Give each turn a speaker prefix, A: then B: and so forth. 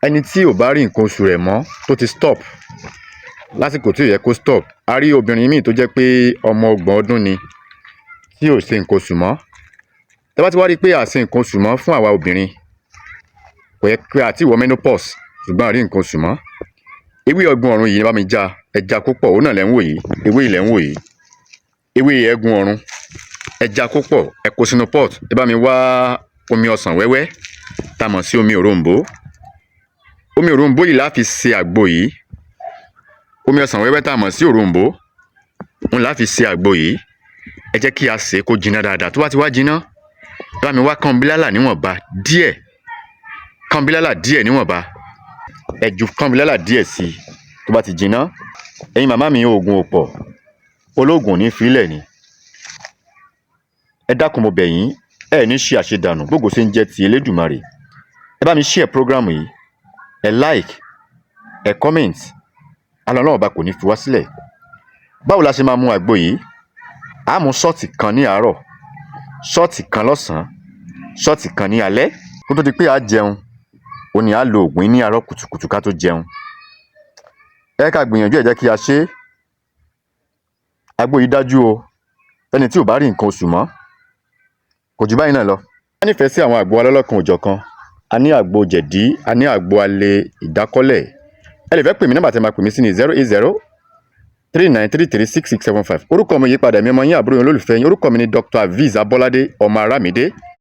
A: ẹni tí ò bá rí nǹkan oṣù rẹ̀ mọ́ tó ti stop lásìkò tí ò yẹ kó stop. A rí obìnrin míì tó jẹ́ pé ọmọ 30 ọdún ni tí ò ṣe nǹkan oṣù mọ́. Tẹ́ bá ti wá rí pé a ṣe nǹkan oṣù mọ́ fún àwa obìnrin, kò yẹ pé àti wọ menopause ṣùgbọ́n a rí nǹkan oṣù mọ́. Ewé ẹ̀gún ọ̀run yìí ni bá mi já, ẹja kó pọ̀, òun náà lẹ́ ń wò yìí, ewé ilẹ̀ ń wò yìí. Ewé ẹ̀gún ọ̀run, ẹja kó pọ̀, ẹ kó sínú pot, ẹ bá mi wá omi ọsàn wẹ́wẹ́ tá mọ̀ sí omi òrombó. Omi òrombó yìí la fi ṣe àgbo yìí. Omi ọsàn wẹ́wẹ́ tá mọ̀ sí òrombó, òun la fi ṣe àgbo yìí. Ẹ jẹ́ kí a sè kó jiná dáadáa. Tó bá ti wá jiná, bá mi wá kànbílálà níwọ̀nba díẹ̀. Kànbílálà díẹ̀ níwọ̀nba. Ẹ ju kànbílálà díẹ̀ sí i. Tó bá ti jiná, ẹ̀yin màmá mi oògùn ò pọ̀. Olóògùn ní fílẹ̀ ni. Ẹ dákun mo bẹ̀ yín, ẹ ní ṣe àṣedànù gbogbo ṣe ń jẹ́ ti Elédùmarè. Ẹ bá mi share program yìí. Ẹ like, ẹ comment. Ọlọ́run ọba kò ní fi wá sílẹ̀. Báwo la ṣe máa mu àgbo yìí? A mú ṣọ́ọ̀tì kan ní àárọ̀, ṣọ́ọ̀tì kan lọ́sàn-án, ṣọ́ọ̀tì kan ní alẹ́. Kó tó di pé a jẹun, ó ní a lo òògùn yìí ní àárọ̀ kùtùkùtù ká tó jẹun. Ẹ ká gbìyànjú ẹ jẹ́ kí a ṣe. Àgbo yìí dájú o. Ẹni tí ò bá rí nǹkan oṣù mọ́, kò jù báyìí náà lọ. A nífẹ̀ẹ́ sí àwọn àgbo alọ́lọ́kan òjọ̀kan. A ní àgbo jẹ̀dí, a ní àgbo alẹ́ ìdákọ́lẹ̀. Ẹ lè fẹ́ pè mí, nọ́mbà tí ẹ máa pè mí sí ní 08039336675. Orúkọ mi yí padà, mi ọmọ yín àbúrò yín olólùfẹ́ yín. Orúkọ mi ni Dr. Aviz Abolade ọmọ Aramide.